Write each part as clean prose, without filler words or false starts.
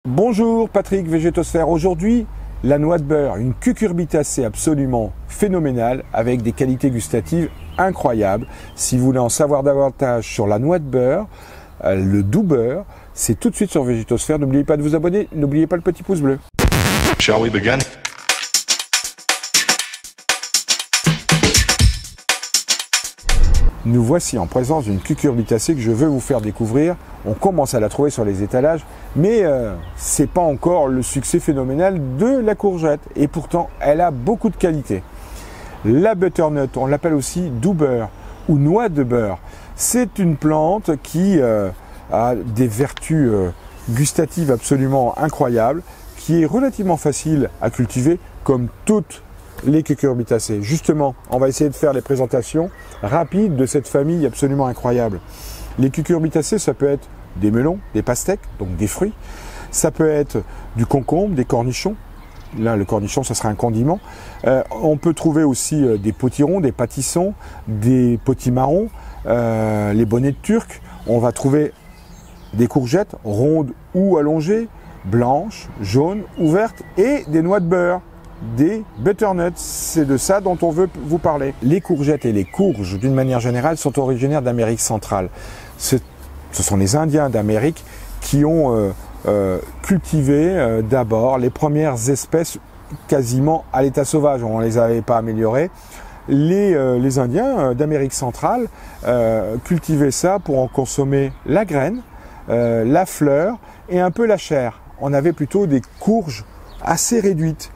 Bonjour, Patrick Végétosphère. Aujourd'hui, la noix de beurre, une cucurbitacée absolument phénoménale avec des qualités gustatives incroyables. Si vous voulez en savoir davantage sur la noix de beurre, le doux beurre, c'est tout de suite sur Végétosphère. N'oubliez pas de vous abonner, n'oubliez pas le petit pouce bleu. Shall we begin? Nous voici en présence d'une cucurbitacée que je veux vous faire découvrir. On commence à la trouver sur les étalages, mais c'est pas encore le succès phénoménal de la courgette. Et pourtant, elle a beaucoup de qualités. La butternut, on l'appelle aussi doux beurre ou noix de beurre. C'est une plante qui a des vertus gustatives absolument incroyables, qui est relativement facile à cultiver, comme toutes les cucurbitacées. Justement, on va essayer de faire les présentations rapides de cette famille absolument incroyable. Les cucurbitacées, ça peut être des melons, des pastèques, donc des fruits. Ça peut être du concombre, des cornichons. Là, le cornichon, ça sera un condiment. On peut trouver aussi des potirons, des pâtissons, des potimarrons, les bonnets de turc. On va trouver des courgettes rondes ou allongées, blanches, jaunes ou vertes, et des noix de beurre, des butternuts. C'est de ça dont on veut vous parler. Les courgettes et les courges, d'une manière générale, sont originaires d'Amérique centrale. Ce sont les Indiens d'Amérique qui ont cultivé d'abord les premières espèces quasiment à l'état sauvage. On ne les avait pas améliorées. Les Indiens d'Amérique centrale cultivaient ça pour en consommer la graine, la fleur et un peu la chair. On avait plutôt des courges assez réduites.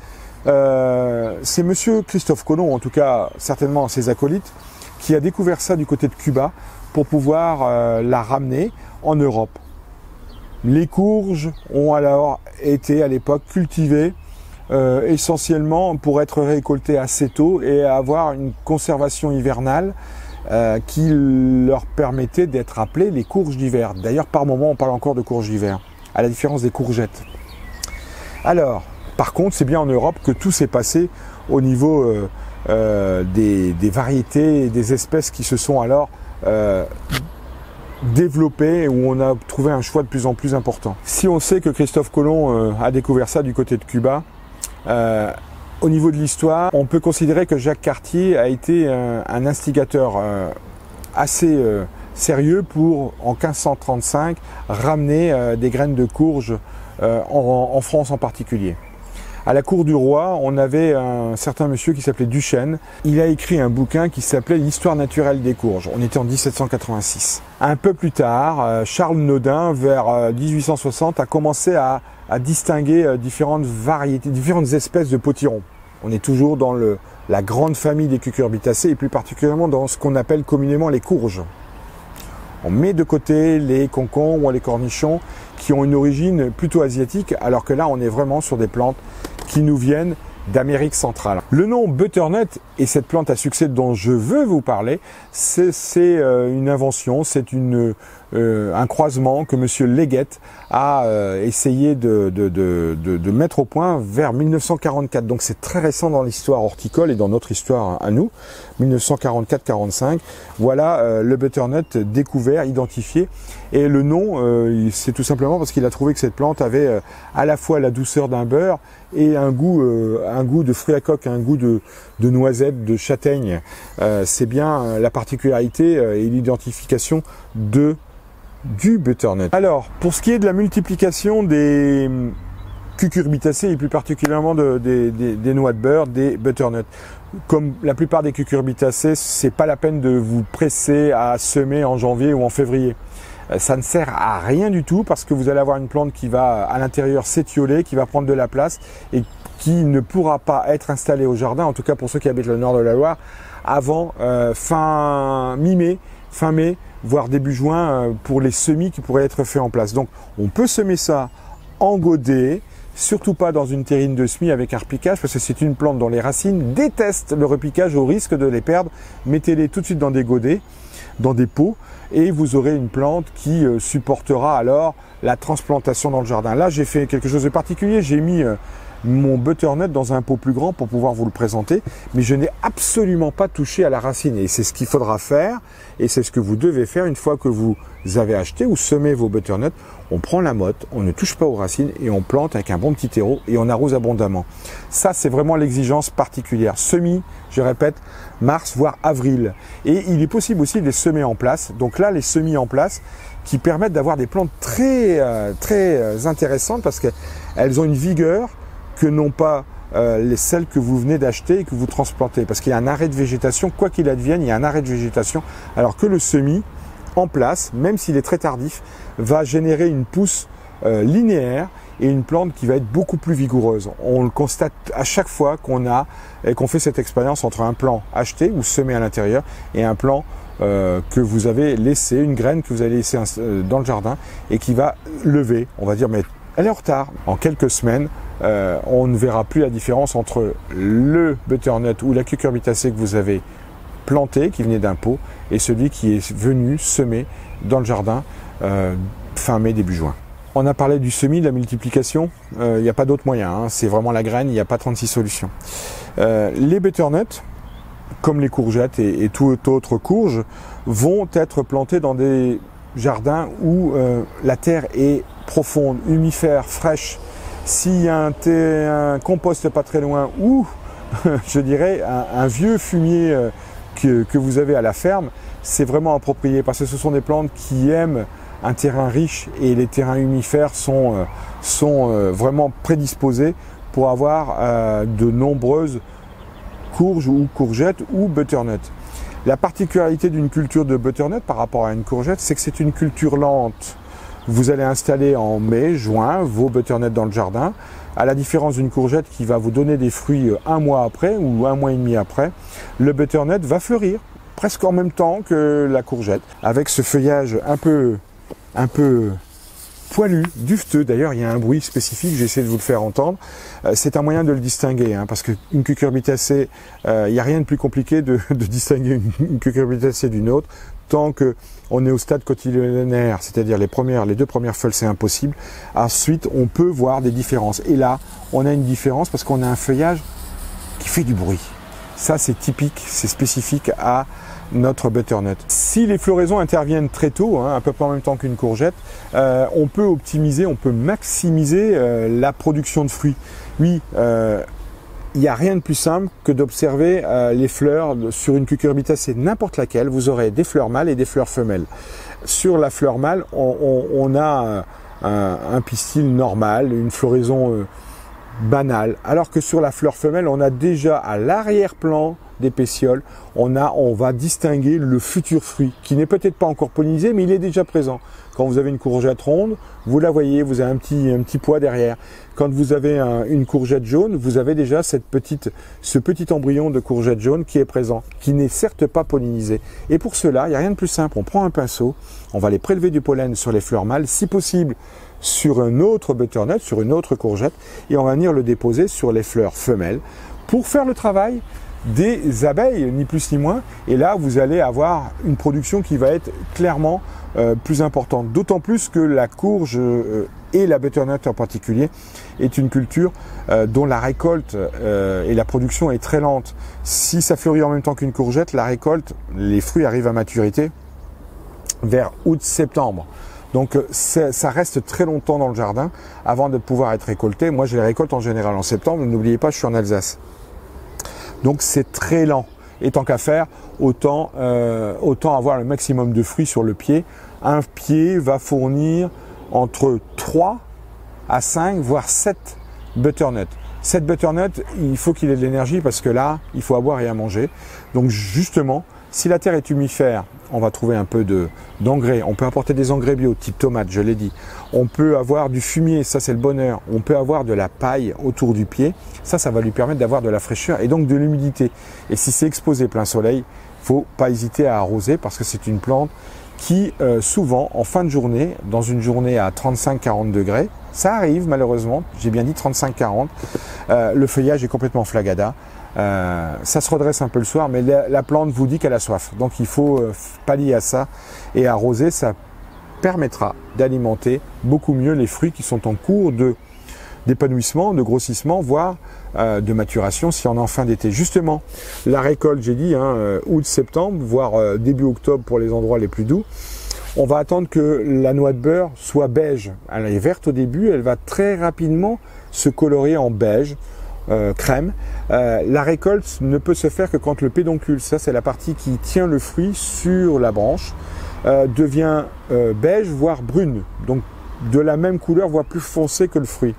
C'est monsieur Christophe Colomb, en tout cas certainement ses acolytes, qui a découvert ça du côté de Cuba pour pouvoir la ramener en Europe. Les courges ont alors été à l'époque cultivées essentiellement pour être récoltées assez tôt et avoir une conservation hivernale qui leur permettait d'être appelées les courges d'hiver. D'ailleurs, par moment, on parle encore de courges d'hiver, à la différence des courgettes. Alors, par contre, c'est bien en Europe que tout s'est passé au niveau des variétés et des espèces qui se sont alors développées, où on a trouvé un choix de plus en plus important. Si on sait que Christophe Colomb a découvert ça du côté de Cuba, au niveau de l'histoire, on peut considérer que Jacques Cartier a été un instigateur assez sérieux pour, en 1535, ramener des graines de courge en France en particulier. À la cour du roi, on avait un certain monsieur qui s'appelait Duchesne. Il a écrit un bouquin qui s'appelait L'histoire naturelle des courges. On était en 1786. Un peu plus tard, Charles Naudin, vers 1860, a commencé à distinguer différentes variétés, différentes espèces de potirons. On est toujours dans la grande famille des cucurbitacées et plus particulièrement dans ce qu'on appelle communément les courges. On met de côté les concombres ou les cornichons qui ont une origine plutôt asiatique, alors que là on est vraiment sur des plantes qui nous viennent d'Amérique centrale. Le nom butternut et cette plante à succès dont je veux vous parler, c'est une invention, c'est un croisement que monsieur Leggett a essayé de mettre au point vers 1944. Donc c'est très récent dans l'histoire horticole et dans notre histoire à nous, 1944-45. Voilà le butternut découvert, identifié. Et le nom, c'est tout simplement parce qu'il a trouvé que cette plante avait à la fois la douceur d'un beurre et un goût de fruit à coque, un goût de noisette, de châtaigne. C'est bien la particularité et l'identification du butternut. Alors, pour ce qui est de la multiplication des cucurbitacées et plus particulièrement des noix de beurre, des butternuts, comme la plupart des cucurbitacées, c'est pas la peine de vous presser à semer en janvier ou en février. Ça ne sert à rien du tout parce que vous allez avoir une plante qui va à l'intérieur s'étioler, qui va prendre de la place et qui ne pourra pas être installée au jardin, en tout cas pour ceux qui habitent le nord de la Loire, avant fin mai, voire début juin pour les semis qui pourraient être faits en place. Donc on peut semer ça en godet, surtout pas dans une terrine de semis avec un repiquage parce que c'est une plante dont les racines détestent le repiquage au risque de les perdre. Mettez-les tout de suite dans des godets, dans des pots, et vous aurez une plante qui supportera alors la transplantation dans le jardin. Là j'ai fait quelque chose de particulier, j'ai mis mon butternut dans un pot plus grand pour pouvoir vous le présenter, mais je n'ai absolument pas touché à la racine. Et c'est ce qu'il faudra faire, et c'est ce que vous devez faire une fois que vous avez acheté ou semé vos butternuts. On prend la motte, on ne touche pas aux racines et on plante avec un bon petit terreau et on arrose abondamment. Ça, c'est vraiment l'exigence particulière. Semis, je répète, mars voire avril. Et il est possible aussi de les semer en place. Donc là, les semis en place qui permettent d'avoir des plantes très intéressantes parce qu'elles ont une vigueur que n'ont pas celles que vous venez d'acheter et que vous transplantez. Parce qu'il y a un arrêt de végétation, quoi qu'il advienne, il y a un arrêt de végétation. Alors que le semis en place, même s'il est très tardif, va générer une pousse linéaire et une plante qui va être beaucoup plus vigoureuse. On le constate à chaque fois qu'on fait cette expérience entre un plant acheté ou semé à l'intérieur et un plant que vous avez laissé, une graine que vous avez laissée dans le jardin et qui va lever. On va dire, mais elle est en retard. En quelques semaines, on ne verra plus la différence entre le butternut ou la cucurbitacée que vous avez planté, qui venait d'un pot, et celui qui est venu semer dans le jardin fin mai, début juin. On a parlé du semis, de la multiplication, il n'y a pas d'autre moyen, hein. C'est vraiment la graine, il n'y a pas 36 solutions. Les butternuts, comme les courgettes et toute autre courge, vont être plantés dans des jardins où la terre est profonde, humifère, fraîche. S'il y a un compost pas très loin ou, je dirais, un vieux fumier que vous avez à la ferme, c'est vraiment approprié parce que ce sont des plantes qui aiment un terrain riche et les terrains humifères sont vraiment prédisposés pour avoir de nombreuses courges ou courgettes ou butternut. La particularité d'une culture de butternut par rapport à une courgette, c'est que c'est une culture lente. Vous allez installer en mai, juin vos butternuts dans le jardin. À la différence d'une courgette qui va vous donner des fruits un mois après ou un mois et demi après, le butternut va fleurir presque en même temps que la courgette, avec ce feuillage un peu poilu, dufteux. D'ailleurs, il y a un bruit spécifique, j'essaie de vous le faire entendre. C'est un moyen de le distinguer, hein, parce qu'une cucurbitacée, il n'y a rien de plus compliqué de distinguer une cucurbitacée d'une autre. Tant qu'on est au stade cotylédonaire, c'est-à-dire les deux premières feuilles, c'est impossible. Ensuite, on peut voir des différences. Et là, on a une différence parce qu'on a un feuillage qui fait du bruit. Ça, c'est typique, c'est spécifique à notre butternut. Si les floraisons interviennent très tôt, hein, à peu près en même temps qu'une courgette, on peut optimiser, on peut maximiser la production de fruits. Oui, il n'y a rien de plus simple que d'observer les fleurs sur une cucurbitacée, n'importe laquelle. Vous aurez des fleurs mâles et des fleurs femelles. Sur la fleur mâle, on a un pistil normal, une floraison banale. Alors que sur la fleur femelle, on a déjà à l'arrière-plan des pétioles, on va distinguer le futur fruit, qui n'est peut-être pas encore pollinisé, mais il est déjà présent. Quand vous avez une courgette ronde, vous la voyez, vous avez un petit pois derrière. Quand vous avez une courgette jaune, vous avez déjà ce petit embryon de courgette jaune qui est présent, qui n'est certes pas pollinisé. Et pour cela, il n'y a rien de plus simple. On prend un pinceau, on va aller prélever du pollen sur les fleurs mâles, si possible sur un autre butternut, sur une autre courgette, et on va venir le déposer sur les fleurs femelles pour faire le travail des abeilles, ni plus ni moins. Et là, vous allez avoir une production qui va être clairement plus importante. D'autant plus que la courge et la butternut en particulier est une culture dont la récolte et la production est très lente. Si ça fleurit en même temps qu'une courgette, la récolte, les fruits arrivent à maturité vers août-septembre. Donc ça reste très longtemps dans le jardin avant de pouvoir être récolté. Moi, je les récolte en général en septembre. N'oubliez pas, je suis en Alsace. Donc c'est très lent. Et tant qu'à faire, autant avoir le maximum de fruits sur le pied. Un pied va fournir entre 3 à 5, voire 7 butternuts. 7 butternuts, il faut qu'il ait de l'énergie parce que là, il faut à boire et à manger. Donc justement, si la terre est humifère, on va trouver un peu d'engrais. On peut apporter des engrais bio, type tomate, je l'ai dit. On peut avoir du fumier, ça c'est le bonheur. On peut avoir de la paille autour du pied. Ça va lui permettre d'avoir de la fraîcheur et donc de l'humidité. Et si c'est exposé plein soleil, il ne faut pas hésiter à arroser parce que c'est une plante qui, souvent, en fin de journée, dans une journée à 35-40 degrés, ça arrive malheureusement, j'ai bien dit 35-40, le feuillage est complètement flagada. Ça se redresse un peu le soir, mais la plante vous dit qu'elle a soif. Donc il faut pallier à ça et arroser, ça permettra d'alimenter beaucoup mieux les fruits qui sont en cours d'épanouissement, de grossissement, voire de maturation si on est en fin d'été. Justement, la récolte, j'ai dit, août-septembre, voire début octobre pour les endroits les plus doux. On va attendre que la noix de beurre soit beige. Elle est verte au début, elle va très rapidement se colorer en beige, crème. La récolte ne peut se faire que quand le pédoncule, ça c'est la partie qui tient le fruit sur la branche, devient beige, voire brune. Donc de la même couleur, voire plus foncé que le fruit.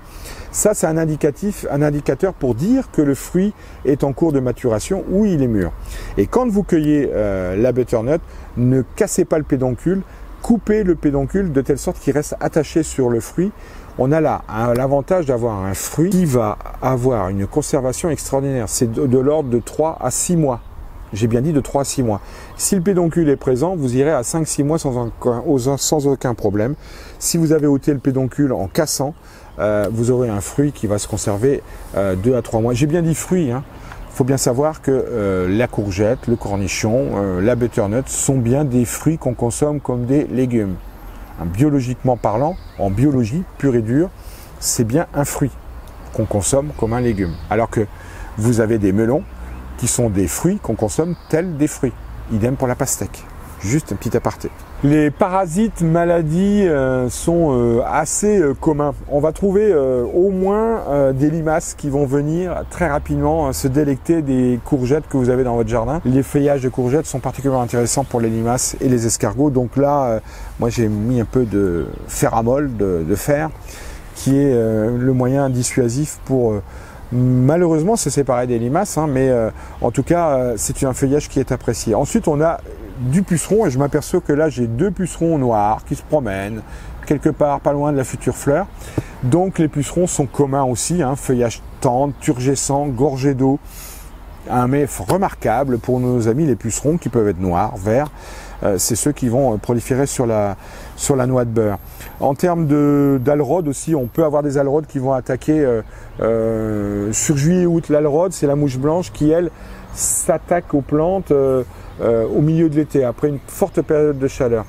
Ça, c'est un indicateur pour dire que le fruit est en cours de maturation ou il est mûr. Et quand vous cueillez la butternut, ne cassez pas le pédoncule, coupez le pédoncule de telle sorte qu'il reste attaché sur le fruit. On a là l'avantage d'avoir un fruit qui va avoir une conservation extraordinaire. C'est de l'ordre de 3 à 6 mois. J'ai bien dit de 3 à 6 mois. Si le pédoncule est présent, vous irez à 5-6 mois sans aucun problème. Si vous avez ôté le pédoncule en cassant, vous aurez un fruit qui va se conserver 2 à 3 mois. J'ai bien dit fruit, hein. Il faut bien savoir que la courgette, le cornichon, la butternut sont bien des fruits qu'on consomme comme des légumes. Biologiquement parlant, en biologie pure et dure, c'est bien un fruit qu'on consomme comme un légume. Alors que vous avez des melons qui sont des fruits qu'on consomme tels des fruits. Idem pour la pastèque. Juste un petit aparté. Les parasites, maladies sont assez communs. On va trouver au moins des limaces qui vont venir très rapidement se délecter des courgettes que vous avez dans votre jardin. Les feuillages de courgettes sont particulièrement intéressants pour les limaces et les escargots. Donc là, moi j'ai mis un peu de ferramol, de fer, qui est le moyen dissuasif pour malheureusement se séparer des limaces, hein, mais en tout cas c'est un feuillage qui est apprécié. Ensuite on a du puceron et je m'aperçois que là j'ai 2 pucerons noirs qui se promènent quelque part pas loin de la future fleur. Donc les pucerons sont communs aussi, hein, feuillage tendre, turgescent, gorgé d'eau. Un mets remarquable pour nos amis les pucerons qui peuvent être noirs, verts. C'est ceux qui vont proliférer sur la noix de beurre. En termes d'alrode aussi, on peut avoir des alrodes qui vont attaquer sur juillet-août. L'alrode, c'est la mouche blanche qui, elle, s'attaque aux plantes au milieu de l'été, après une forte période de chaleur.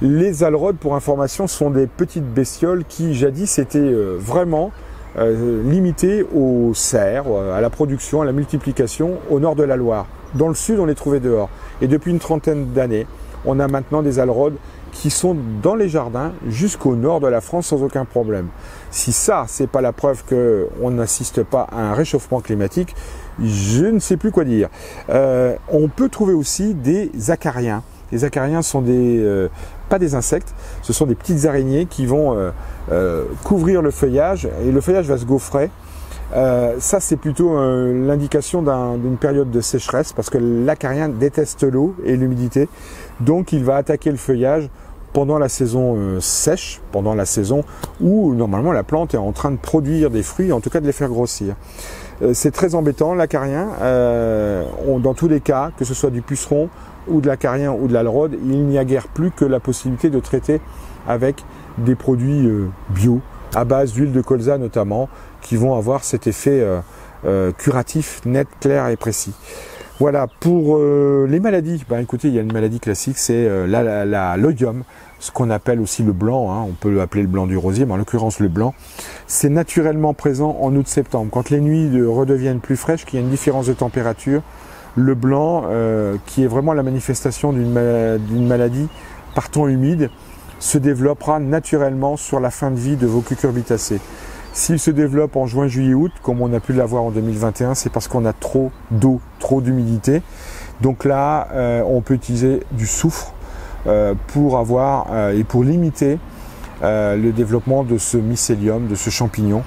Les alrodes, pour information, sont des petites bestioles qui, jadis, étaient vraiment limitées aux cerfs, à la production, à la multiplication au nord de la Loire. Dans le sud, on les trouvait dehors. Et depuis une trentaine d'années, on a maintenant des alrodes qui sont dans les jardins jusqu'au nord de la France sans aucun problème. Si ça, c'est pas la preuve qu'on n'assiste pas à un réchauffement climatique, je ne sais plus quoi dire. On peut trouver aussi des acariens. Les acariens sont pas des insectes, ce sont des petites araignées qui vont couvrir le feuillage et le feuillage va se gaufrer. Ça c'est plutôt l'indication d'une période de sécheresse parce que l'acarien déteste l'eau et l'humidité, donc il va attaquer le feuillage pendant la saison sèche, pendant la saison où normalement la plante est en train de produire des fruits, en tout cas de les faire grossir. C'est très embêtant l'acarien, dans tous les cas, que ce soit du puceron ou de l'acarien ou de l'alrode, il n'y a guère plus que la possibilité de traiter avec des produits bio, à base d'huile de colza notamment, qui vont avoir cet effet curatif, net, clair et précis. Voilà, pour les maladies, écoutez, il y a une maladie classique, c'est l'oïdium, ce qu'on appelle aussi le blanc, hein, on peut l'appeler le blanc du rosier, mais en l'occurrence le blanc. C'est naturellement présent en août-septembre. Quand les nuits redeviennent plus fraîches, qu'il y a une différence de température, le blanc, qui est vraiment la manifestation d'une maladie par temps humide, se développera naturellement sur la fin de vie de vos cucurbitacées. S'il se développe en juin, juillet, août, comme on a pu l'avoir en 2021, c'est parce qu'on a trop d'eau, trop d'humidité. Donc là, on peut utiliser du soufre pour avoir et pour limiter le développement de ce mycélium, de ce champignon,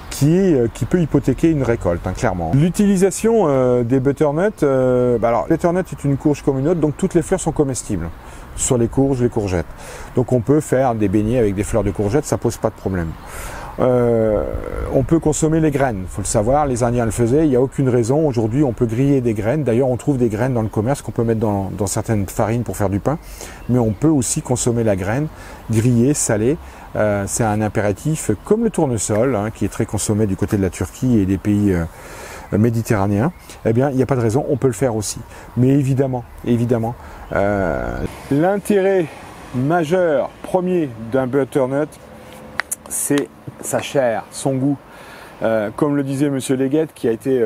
qui peut hypothéquer une récolte, hein, clairement. L'utilisation des butternuts, alors butternut est une courge comme une autre, donc toutes les fleurs sont comestibles sur les courges, les courgettes. Donc on peut faire des beignets avec des fleurs de courgettes, ça pose pas de problème. On peut consommer les graines, il faut le savoir, les Indiens le faisaient, il n'y a aucune raison. Aujourd'hui on peut griller des graines, d'ailleurs on trouve des graines dans le commerce qu'on peut mettre dans certaines farines pour faire du pain, mais on peut aussi consommer la graine, grillée, salée. C'est un impératif comme le tournesol, hein, qui est très consommé du côté de la Turquie et des pays méditerranéens. Eh bien il n'y a pas de raison, on peut le faire aussi. Mais évidemment, l'intérêt majeur premier d'un butternut, c'est sa chair, son goût. Comme le disait Monsieur Leggett, qui a été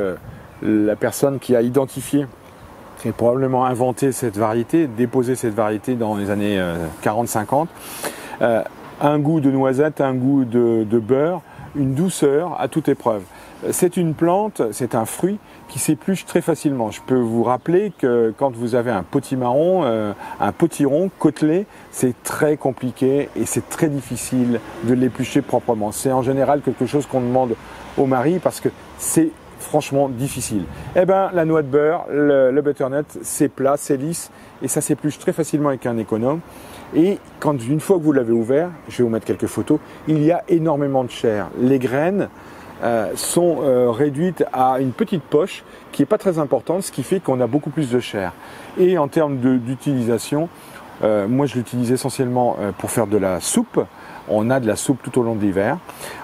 la personne qui a identifié et probablement inventé cette variété, déposé cette variété dans les années 40-50, un goût de noisette, un goût de beurre, une douceur à toute épreuve. C'est une plante, c'est un fruit qui s'épluche très facilement. Je peux vous rappeler que quand vous avez un potimarron, un potiron côtelé, c'est très compliqué et c'est très difficile de l'éplucher proprement. C'est en général quelque chose qu'on demande au mari parce que c'est franchement difficile. Eh bien, la noix de beurre, le butternut, c'est plat, c'est lisse et ça s'épluche très facilement avec un économe. Et une fois que vous l'avez ouvert, je vais vous mettre quelques photos, il y a énormément de chair. Les graines sont réduites à une petite poche qui n'est pas très importante, ce qui fait qu'on a beaucoup plus de chair. Et en termes d'utilisation, moi je l'utilise essentiellement pour faire de la soupe. On a de la soupe tout au long de l'hiver.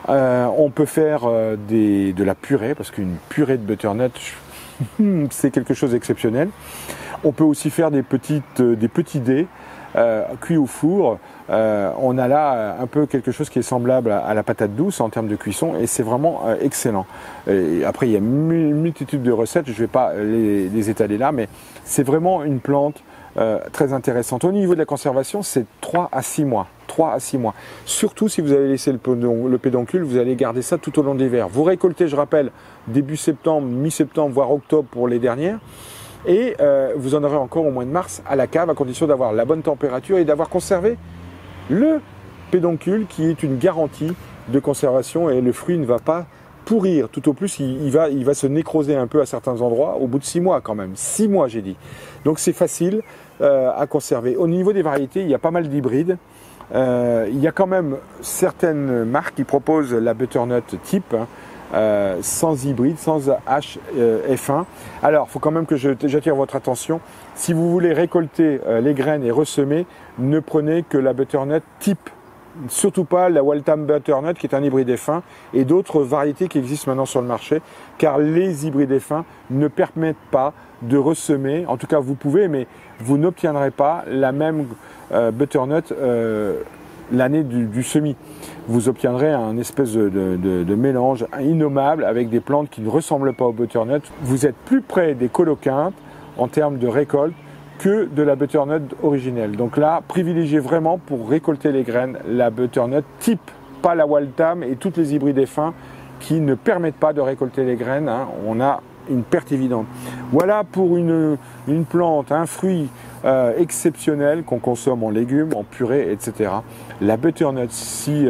On peut faire de la purée, parce qu'une purée de butternut, c'est quelque chose d'exceptionnel. On peut aussi faire des petits dés cuits au four. On a là un peu quelque chose qui est semblable à la patate douce en termes de cuisson et c'est vraiment excellent. Et après, il y a une multitude de recettes, je ne vais pas les étaler là, mais c'est vraiment une plante très intéressante. Au niveau de la conservation, c'est 3 à 6 mois. 3 à 6 mois. Surtout si vous avez laissé le pédoncule, vous allez garder ça tout au long de l'hiver. Vous récoltez, je rappelle, début septembre, mi-septembre, voire octobre pour les dernières. Et vous en aurez encore au mois de mars à la cave, à condition d'avoir la bonne température et d'avoir conservé le pédoncule qui est une garantie de conservation et le fruit ne va pas pourrir. Tout au plus, il va se nécroser un peu à certains endroits au bout de 6 mois quand même. 6 mois j'ai dit. Donc c'est facile à conserver. Au niveau des variétés, il y a pas mal d'hybrides. Il y a quand même certaines marques qui proposent la butternut type, sans hybride, sans F1. Alors, il faut quand même que j'attire votre attention. Si vous voulez récolter les graines et ressemer, ne prenez que la butternut type. Surtout pas la Waltham butternut qui est un hybride F1 et d'autres variétés qui existent maintenant sur le marché, car les hybrides F1 ne permettent pas de ressemer. En tout cas, vous pouvez, mais vous n'obtiendrez pas la même butternut l'année du semis. Vous obtiendrez un espèce de mélange innommable avec des plantes qui ne ressemblent pas au butternut. Vous êtes plus près des coloquintes en termes de récolte que de la butternut originelle. Donc là, privilégiez vraiment pour récolter les graines la butternut type, pas la Waltham et toutes les hybrides F1 qui ne permettent pas de récolter les graines. On a une perte évidente. Voilà pour une plante, un fruit exceptionnel qu'on consomme en légumes, en purée, etc. La butternut, si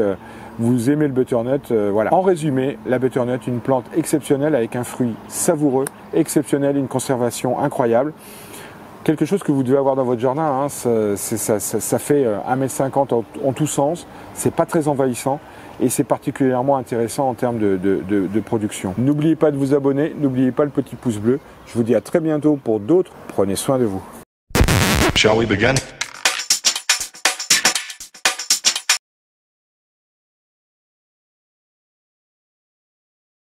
vous aimez le butternut, voilà. En résumé, la butternut, une plante exceptionnelle avec un fruit savoureux, exceptionnel, une conservation incroyable. Quelque chose que vous devez avoir dans votre jardin, ça fait 1,50 m en tous sens, c'est pas très envahissant et c'est particulièrement intéressant en termes de production. N'oubliez pas de vous abonner, n'oubliez pas le petit pouce bleu. Je vous dis à très bientôt pour d'autres. Prenez soin de vous. Shall we begin?